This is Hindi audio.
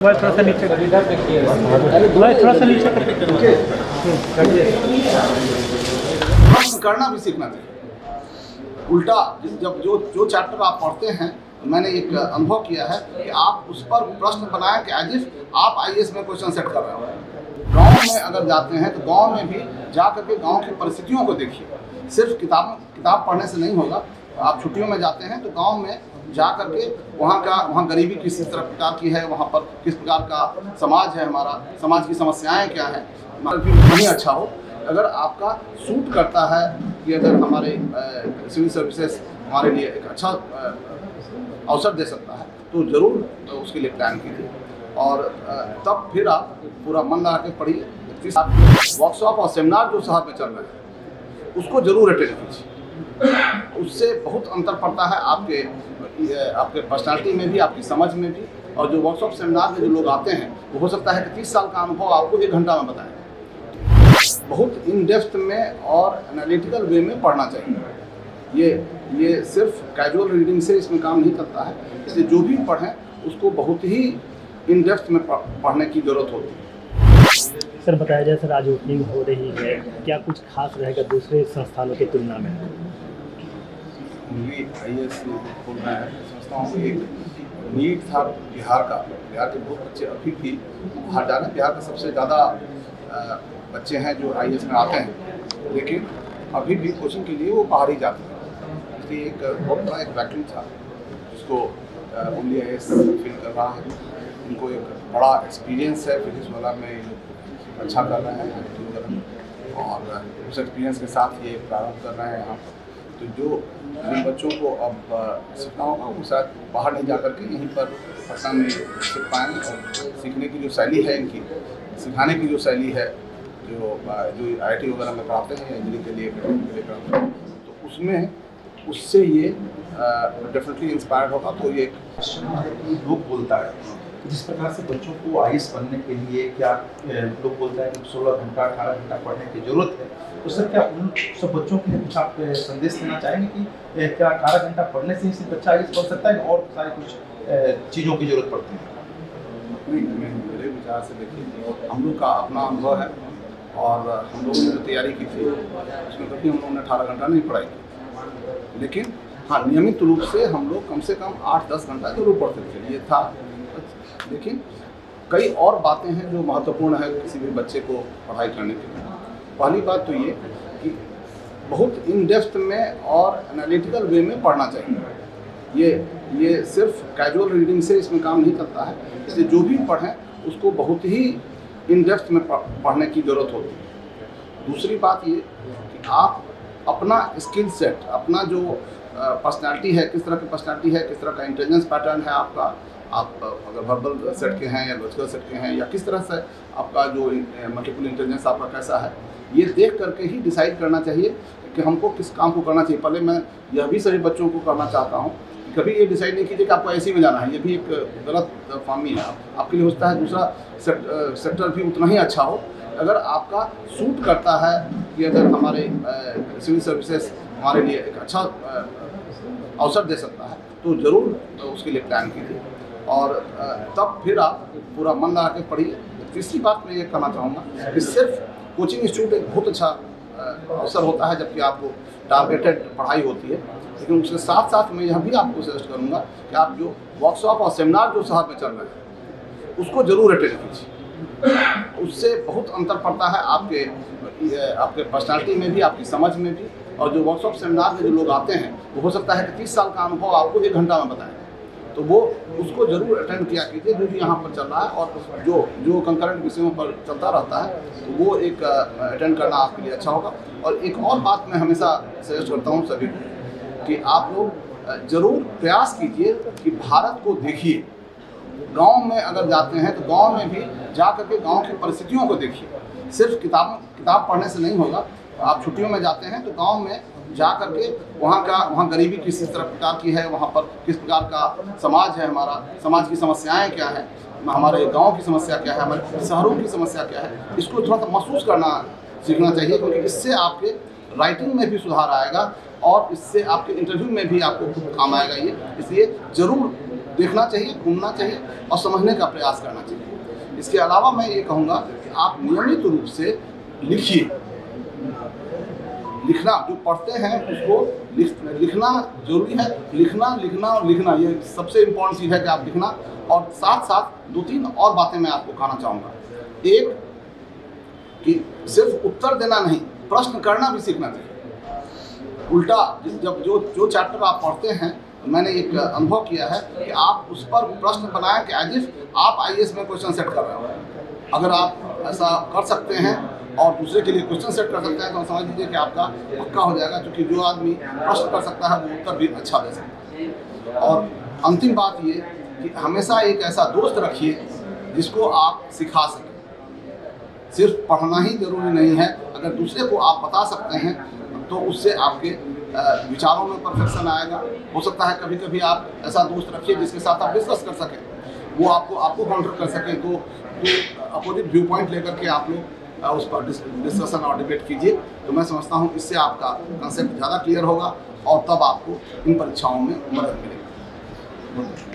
थोड़ा सा नीचे थोड़ा सा नीचे करना भी सीखना चाहिए। उल्टा जब जो चैप्टर आप पढ़ते हैं, मैंने एक अनुभव किया है कि आप उस पर प्रश्न बनाएं कि एज इफ आप आईएएस में क्वेश्चन सेट कर रहे हो। गांव में अगर जाते हैं तो गांव में भी जा करके गांव की परिस्थितियों को देखिए। सिर्फ किताब पढ़ने से नहीं होगा। आप छुट्टियों में जाते हैं तो गांव में जा करके वहाँ गरीबी किस प्रकार की है, वहाँ पर किस प्रकार का समाज है, हमारा समाज की समस्याएं क्या है, नहीं अच्छा हो। अगर आपका सूट करता है कि अगर हमारे सिविल सर्विसेज हमारे लिए एक अच्छा अवसर दे सकता है तो ज़रूर उसके लिए प्लान कीजिए और तब फिर आप पूरा मन लगा के पढ़िए। वर्कशॉप और सेमिनार जो शहर में चल रहे हैं उसको ज़रूर अटेंड कीजिए। उससे बहुत अंतर पड़ता है आपके पर्सनालिटी में भी, आपकी समझ में भी। और जो वर्कशॉप सेमिनार में जो लोग आते हैं वो हो सकता है कि 30 साल का अनुभव आपको 1 घंटा में बताएं। बहुत इन डेप्थ में और एनालिटिकल वे में पढ़ना चाहिए। ये सिर्फ कैजुअल रीडिंग से इसमें काम नहीं करता है। इसलिए जो भी पढ़ें उसको बहुत ही इन डेप्थ में पढ़ने की ज़रूरत होती है। सर बताया जाए सर, आज ओपनिंग हो रही है, क्या कुछ खास रहेगा दूसरे संस्थानों की तुलना में? आईएएस खोल रहा है संस्थाओं में एक नीड था बिहार के बहुत बच्चे अभी भी बाहर जा रहे हैं। बिहार के सबसे ज़्यादा बच्चे हैं जो आईएएस में आते हैं, लेकिन अभी भी कोचिंग के लिए वो बाहर ही जाते हैं। इसलिए एक बहुत बड़ा एक वैक्यूम था जिसको ओनली आईएएस फिल कर रहा है। उनको एक बड़ा एक्सपीरियंस है, फिजिक्स वाला में अच्छा कर रहे हैं और उस एक्सपीरियंस के साथ ये प्रारंभ कर रहे हैं यहाँ। तो जो जिन बच्चों को अब सीखना होगा वो शायद बाहर नहीं जा कर के यहीं पर पटना में सीख पाएंगे। और सीखने की जो शैली है, इनकी सिखाने की जो शैली है, जो आईआईटी वगैरह में कराते हैं, इंजीनियरिंग के लिए कराते हैं, तो उससे ये डेफिनेटली इंस्पायर्ड होगा। तो ये लोग बोलता है जिस प्रकार से बच्चों को आईएएस बनने के लिए क्या लोग बोलता है कि 16 घंटा 18 घंटा पढ़ने की जरूरत है, तो सर क्या उन सब बच्चों के लिए कुछ आप संदेश देना चाहेंगे कि क्या 18 घंटा पढ़ने से ही सिर्फ बच्चा आईएएस बन सकता है और सारी कुछ चीज़ों की जरूरत पड़ती है? मेरे विचार से देखिए, हम लोग का अपना अनुभव है और हम लोगों ने जो तैयारी की थी उसमें कभी हम लोगों ने 18 घंटा नहीं पढ़ाई थी, लेकिन हाँ नियमित रूप से हम लोग कम से कम 8-10 घंटा जरूर पढ़ते थे, ये था। लेकिन कई और बातें हैं जो महत्वपूर्ण है किसी भी बच्चे को पढ़ाई करने के लिए। पहली बात तो ये कि बहुत इन डेप्थ में और एनालिटिकल वे में पढ़ना चाहिए। ये सिर्फ कैजुअल रीडिंग से इसमें काम नहीं करता है। इसलिए जो भी पढ़ें उसको बहुत ही इन डेप्थ में पढ़ने की ज़रूरत होती है। दूसरी बात ये कि आप अपना स्किल सेट, अपना जो पर्सनैलिटी है, किस तरह की पर्सनैलिटी है, किस तरह का इंटेलिजेंस पैटर्न है आपका, आप अगर वर्बल सेट के हैं या लॉजिकल सेट के हैं, या किस तरह से आपका जो मल्टीपल इंटेलिजेंस आपका कैसा है, ये देख करके ही डिसाइड करना चाहिए कि हमको किस काम को करना चाहिए। पहले मैं यह भी सभी बच्चों को करना चाहता हूँ कि कभी ये डिसाइड नहीं कीजिए कि आपको ऐसी में जाना है। ये भी एक गलत फहमी है। आपके लिए हो सकता है दूसरा सेक्टर भी उतना ही अच्छा हो। अगर आपका सूट करता है कि अगर हमारे सिविल सर्विसेज हमारे लिए एक अच्छा अवसर दे सकता है तो ज़रूर उसके लिए प्लान कीजिए और तब फिर आप पूरा मन लगा के पढ़िए। तीसरी बात मैं ये कहना चाहूँगा कि सिर्फ कोचिंग इंस्टीट्यूट एक बहुत अच्छा अवसर होता है जबकि आपको टारगेटेड पढ़ाई होती है, लेकिन उसके साथ साथ मैं यह भी आपको सजेस्ट करूँगा कि आप जो वर्कशॉप और सेमिनार जो शहर में चल रहे हैं उसको ज़रूर अटेंड कीजिए। उससे बहुत अंतर पड़ता है आपके पर्सनालिटी में भी, आपकी समझ में भी। और जो वर्कशॉप सेमिनार में जो लोग आते हैं वो हो सकता है कि 30 साल का अनुभव आपको 1 घंटा में बताएं। तो वो उसको ज़रूर अटेंड किया कीजिए जो भी यहाँ पर चल रहा है। और जो कंकरेंट विषयों पर चलता रहता है तो वो एक अटेंड करना आपके लिए अच्छा होगा। और एक और बात मैं हमेशा सजेस्ट करता हूँ सभी को कि आप लोग ज़रूर प्रयास कीजिए कि भारत को देखिए। गांव में अगर जाते हैं तो गांव में भी जा करके गांव की परिस्थितियों को देखिए। सिर्फ किताब पढ़ने से नहीं होगा। आप छुट्टियों में जाते हैं तो गांव में जा करके वहाँ गरीबी किस प्रकार की है, वहाँ पर किस प्रकार का समाज है, हमारा समाज की समस्याएं क्या है, हमारे गांव की समस्या क्या है, हमारे शहरों की समस्या क्या है, इसको थोड़ा सा महसूस करना सीखना चाहिए। क्योंकि इससे आपके राइटिंग में भी सुधार आएगा और इससे आपके इंटरव्यू में भी आपको काम आएगा ये। इसलिए ज़रूर देखना चाहिए, घूमना चाहिए और समझने का प्रयास करना चाहिए। इसके अलावा मैं ये कहूँगा कि आप नियमित रूप से लिखिए। लिखना, जो पढ़ते हैं उसको लिखना जरूरी है। लिखना और लिखना, ये सबसे इम्पोर्टेंट चीज़ है कि आप लिखना। और साथ साथ 2-3 और बातें मैं आपको कहना चाहूँगा। एक कि सिर्फ उत्तर देना नहीं, प्रश्न करना भी सीखना चाहिए। उल्टा, जब जो चैप्टर आप पढ़ते हैं, मैंने एक अनुभव किया है कि आप उस पर प्रश्न बनाएं कि एज इफ आप IAS में क्वेश्चन सेट कर रहे हो। अगर आप ऐसा कर सकते हैं और दूसरे के लिए क्वेश्चन सेट कर सकते हैं तो समझ लीजिए कि आपका पक्का हो जाएगा, क्योंकि जो आदमी प्रश्न कर सकता है वो उत्तर भी अच्छा दे सकता है। और अंतिम बात ये कि हमेशा एक ऐसा दोस्त रखिए जिसको आप सिखा सकें। सिर्फ पढ़ना ही जरूरी नहीं है, अगर दूसरे को आप बता सकते हैं तो उससे आपके विचारों में परफेक्शन आएगा। हो सकता है कभी कभी आप ऐसा दोस्त रखिए जिसके साथ आप डिस्कस कर सकें, वो आपको काउंटर कर सके, तो अपोजिट व्यू पॉइंट लेकर के आप लोग उस पर डिस्कशन और डिबेट कीजिए। तो मैं समझता हूँ इससे आपका कंसेप्ट ज़्यादा क्लियर होगा और तब आपको इन परीक्षाओं में मदद मिलेगी।